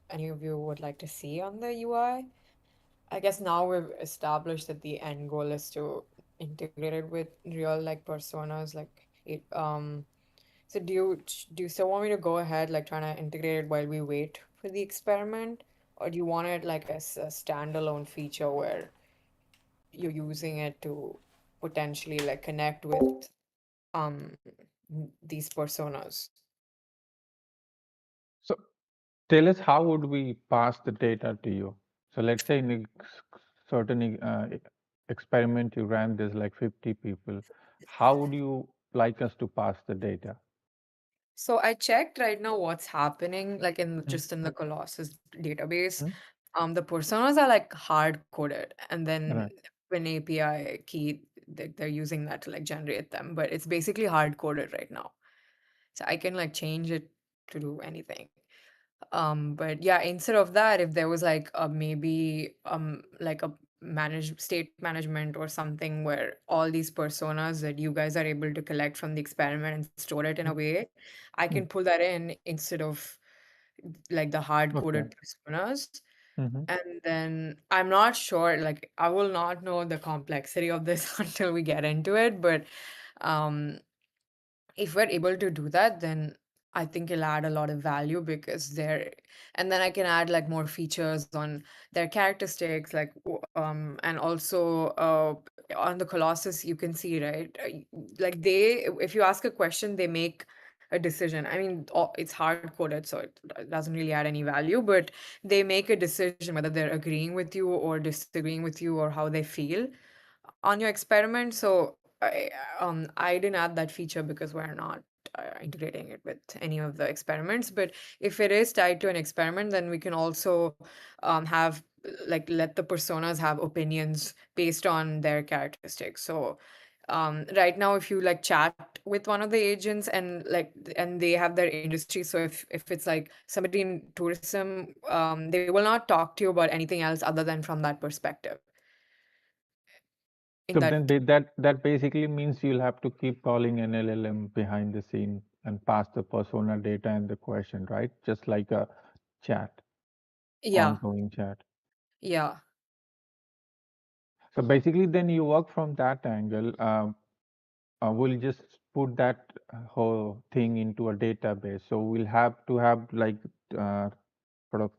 any of you would like to see on the UI? I guess now we've established that the end goal is to integrate it with real like personas like it so do you still want me to go ahead like trying to integrate it while we wait for the experiment, or do you want it like as a standalone feature where you're using it to potentially like connect with um these personas? So tell us, how would we pass the data to you? So let's say in a certain experiment you ran, there's like 50 people. How would you like us to pass the data? So I checked right now what's happening like in Mm, just in the Colossus database. mm, The personas are like hard coded, and then Right. an API key they're using that to like generate them, but it's basically hard coded right now. So I can like change it to do anything. But yeah, instead of that, if there was like a maybe like a manage state management or something where all these personas that you guys are able to collect from the experiment and store it in a Mm, way, I mm. can pull that in instead of like the hard Okay. coded personas. Mm-hmm. And then I'm not sure, like I will not know the complexity of this until we get into it, but um if we're able to do that, then I think it'll add a lot of value because they're, and then I can add like more features on their characteristics, like, and also on the Colossus, you can see, right? Like if you ask a question, they make a decision. I mean, it's hard coded, so it doesn't really add any value, but they make a decision whether they're agreeing with you or disagreeing with you or how they feel on your experiment. So I didn't add that feature because we're not integrating it with any of the experiments. But if it is tied to an experiment, then we can also have like let the personas have opinions based on their characteristics. So right now, if you like chat with one of the agents and they have their industry, so if it's like somebody in tourism, they will not talk to you about anything else other than from that perspective. So then that basically means you'll have to keep calling an LLM behind the scene and pass the persona data and the question, right? Just like a chat, ongoing chat. Yeah. So basically, then you work from that angle. We'll just put that whole thing into a database. So we'll have to have like sort of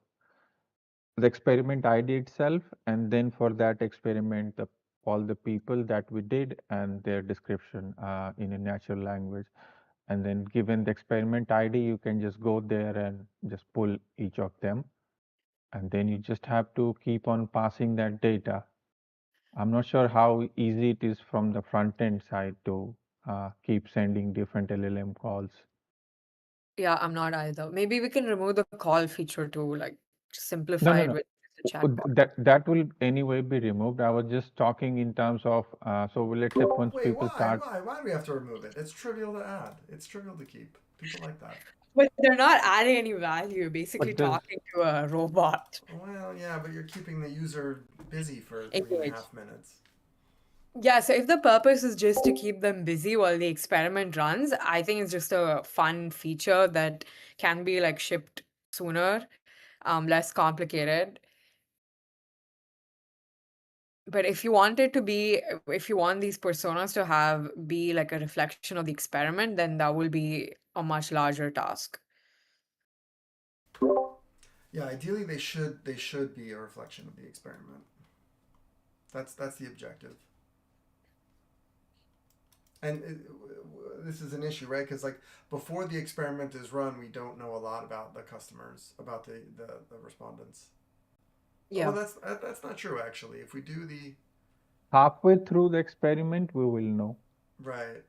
the experiment ID itself, and then for that experiment, all the people that we did and their description in a natural language. And then given the experiment ID, you can just go there and just pull each of them. And then you just have to keep on passing that data. I'm not sure how easy it is from the front end side to keep sending different LLM calls. Yeah, I'm not either. Maybe we can remove the call feature to like No, simplify no, it no. with the chatbot. That will anyway be removed. I was just talking in terms of so let's say once Wait, people why? start. Why? Why do we have to remove it? It's trivial to add. It's trivial to keep. People like that. But they're not adding any value, basically But there's talking to a robot. Well, yeah, but you're keeping the user busy for Engage. 3.5 minutes. Yeah, so if the purpose is just to keep them busy while the experiment runs, I think it's just a fun feature that can be like shipped sooner, less complicated. But if you want it to be, if you want these personas to have be like a reflection of the experiment, then that will be a much larger task. Yeah, ideally they should be a reflection of the experiment. That's the objective. And this is an issue, right? Because like before the experiment is run, we don't know a lot about the customers, about the respondents. Yeah. Oh, that's not true actually. If we do the halfway through the experiment, we will know. right.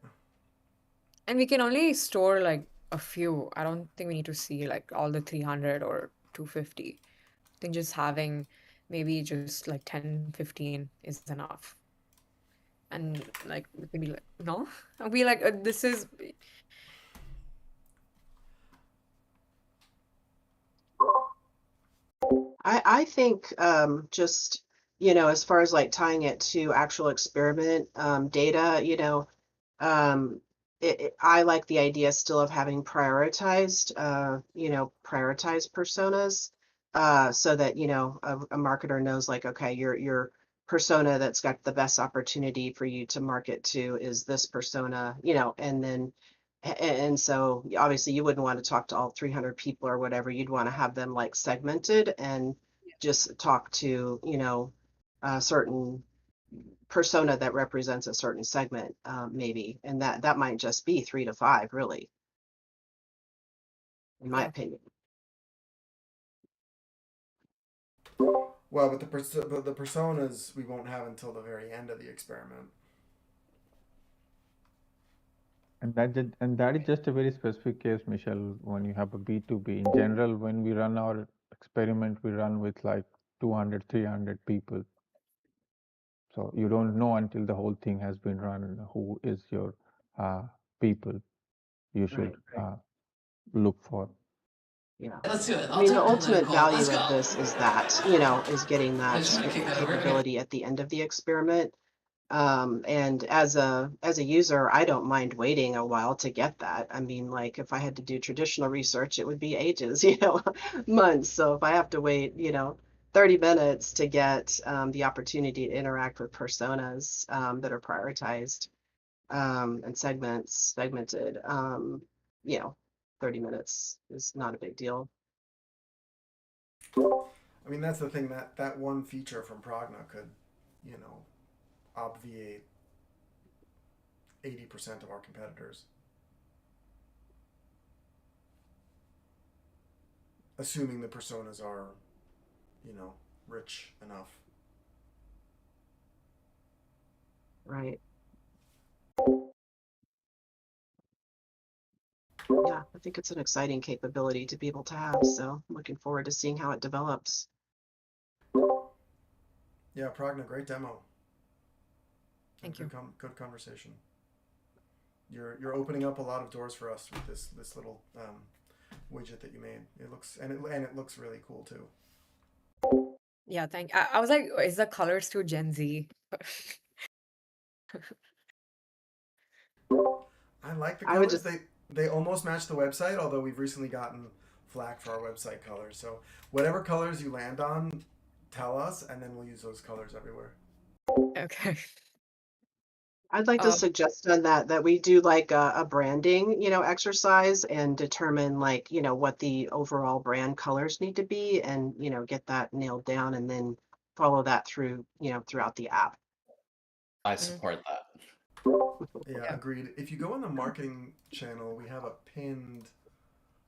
And we can only store like a few. I don't think we need to see like all the 300 or 250. I think just having maybe just like 10, 15 is enough. And like we can be like, no? And be like, this is I think just, as far as like tying it to actual experiment data, I like the idea still of having prioritized, prioritized personas, so that, a marketer knows like, okay, your persona that's got the best opportunity for you to market to is this persona, and then and so obviously you wouldn't want to talk to all 300 people or whatever. You'd want to have them like segmented and just talk to, a certain persona that represents a certain segment, maybe. And that might just be 3 to 5, really, in my opinion. Well, but the personas we won't have until the very end of the experiment. And that is just a very specific case, Michelle, when you have a B2B. In general, when we run our experiment, we run with like 200, 300 people. So you don't know until the whole thing has been run who is your people you should look for. Yeah. Let's do it. I I'll mean, the jump into the ultimate call. Let's value of go. this is that, is getting I that just want to kick that over here. capability at the end of the experiment. And as a user, I don't mind waiting a while to get that. I mean, like if I had to do traditional research, it would be ages, months. So if I have to wait, 30 minutes to get the opportunity to interact with personas that are prioritized and segmented, 30 minutes is not a big deal. I mean, that's the thing, that one feature from Progna could, obviate 80% of our competitors. Assuming the personas are, rich enough. Right. Yeah, I think it's an exciting capability to be able to have. So I'm looking forward to seeing how it develops. Yeah, Pragna, great demo. Thank you. Good conversation. You're opening up a lot of doors for us with this little widget that you made. It looks and it looks really cool too. Yeah, I was like, is the colors too Gen Z? I like the I would colors. just, They almost match the website, although we've recently gotten flack for our website colors. So whatever colors you land on, tell us, and then we'll use those colors everywhere. Okay. I'd like to suggest on that we do like a branding, exercise and determine like, what the overall brand colors need to be and, get that nailed down and then follow that through, throughout the app. I support that. Yeah, agreed. If you go on the marketing channel, we have a pinned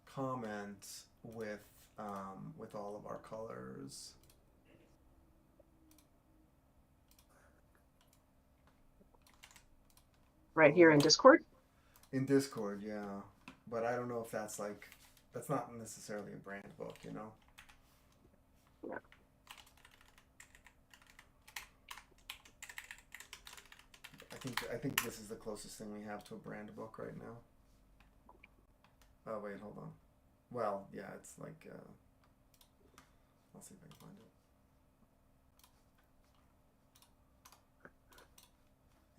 comment with all of our colors. Right here in Discord? In Discord, yeah. But I don't know if that's not necessarily a brand book, you know? Yeah. I think this is the closest thing we have to a brand book right now. Oh wait, hold on. Well, yeah, it's like I'll see if I can find it.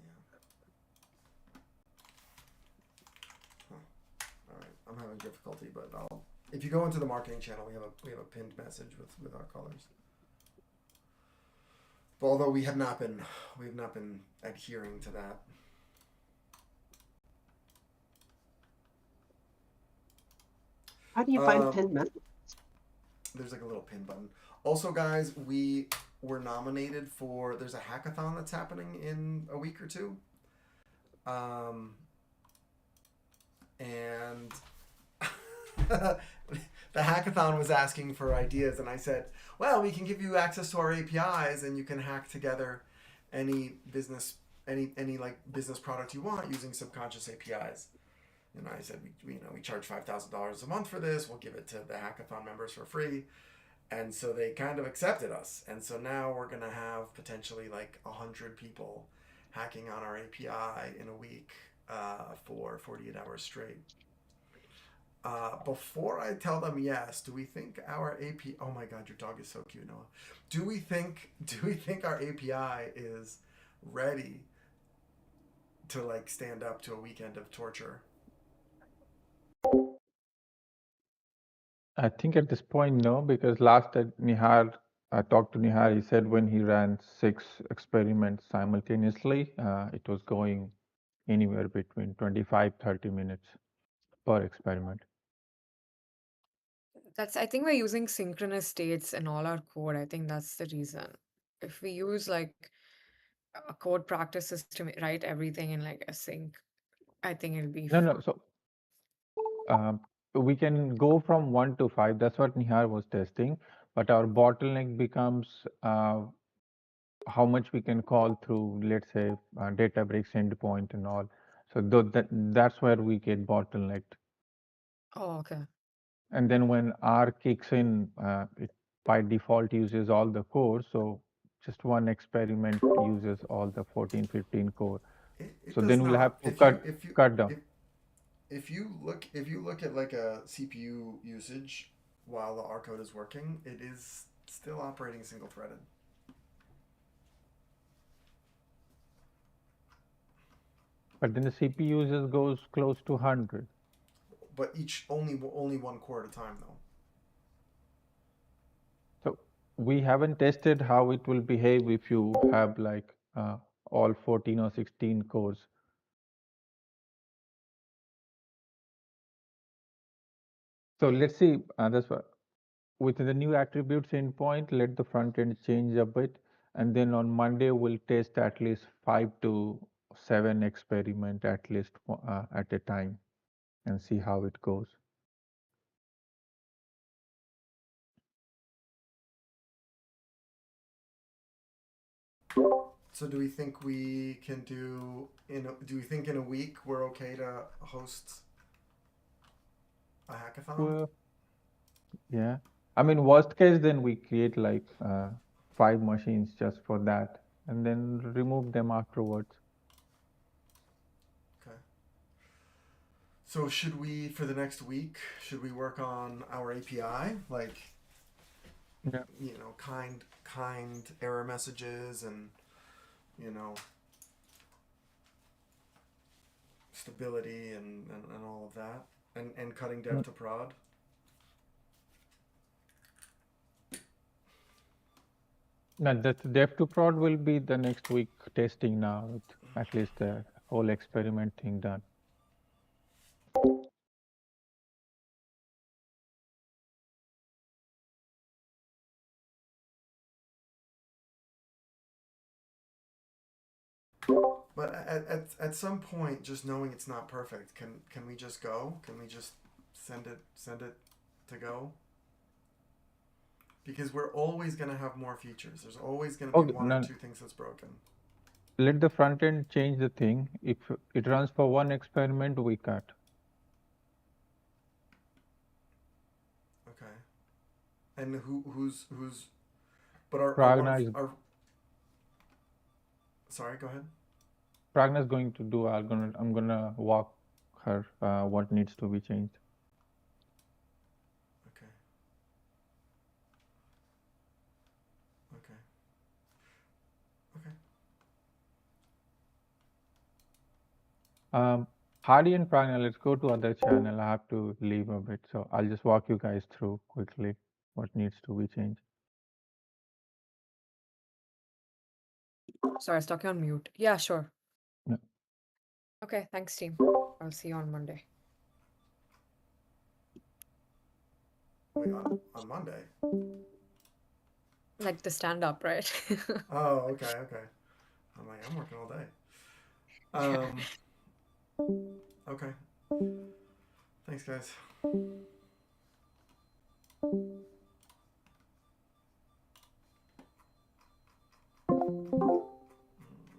Yeah. Huh. All right, I'm having difficulty, but if you go into the marketing channel, we have a pinned message with our colors. But although we have not been adhering to that. How do you find pinned messages? There's like a little pin button. Also, guys, we were nominated for. There's a hackathon that's happening in a week or two. And the hackathon was asking for ideas, and I said, "Well, we can give you access to our APIs, and you can hack together any business product you want using Subconscious APIs." And I said, we charge $5,000 a month for this. We'll give it to the hackathon members for free. And so they kind of accepted us. And so now we're going to have potentially like 100 people hacking on our API in a week for 48 hours straight. Before I tell them yes, do we think our API? Oh my God, your dog is so cute, Noah. Do we think our API is ready to like stand up to a weekend of torture? I think at this point, no, because last time I talked to Nihar, he said when he ran 6 experiments simultaneously, it was going anywhere between 25-30 minutes per experiment. I think we're using synchronous states in all our code. I think that's the reason. If we use like a code practices to write everything in like a sync, I think it'll be No, fine. so we can go from 1 to 5. That's what Nihar was testing. But our bottleneck becomes how much we can call through, let's say, Databricks endpoint and all. So that's where we get bottlenecked. Oh, okay. And then when R kicks in, it by default uses all the core. So just one experiment uses all the 14, 15 core. It So does then we'll not. have to cut down. If you look at like a CPU usage while the R code is working, it is still operating single threaded. But then the CPU usage goes close to 100. But each only one core at a time though. So we haven't tested how it will behave if you have like all 14 or 16 cores. So let's see, that's what, with the new attributes endpoint, let the front end change a bit. And then on Monday, we'll test at least 5 to 7 experiment at least at a time and see how it goes. So do we think we can do do we think in a week we're okay to host a hackathon? Well, yeah. I mean, worst case, then we create like 5 machines just for that, and then remove them afterwards. Okay. So should we, for the next week, should we work on our API, like, Yeah. kind error messages and, stability and all of that, and cutting dev to prod? No, that dev to prod will be the next week testing now, with at least the whole experiment thing done. But at some point, just knowing it's not perfect, can we just go? Can we just send it to go? Because we're always gonna have more features. There's always gonna be Okay, one or now two things that's broken. let the front end change the thing. If it runs for one experiment, we cut. Okay. And who's but our Pragna is sorry, go ahead. Pragna's going to do. I'm gonna walk her what needs to be changed. Okay. Okay. Hardy and Pragna, let's go to other channel. I have to leave a bit, so I'll just walk you guys through quickly what needs to be changed. Sorry, I stuck you on mute. Yeah, sure. Yeah. Okay, thanks, team. I'll see you on Monday. Wait, on Monday? Like the stand-up, right? Oh, okay. I'm like, I'm working all day. Okay. Thanks, guys.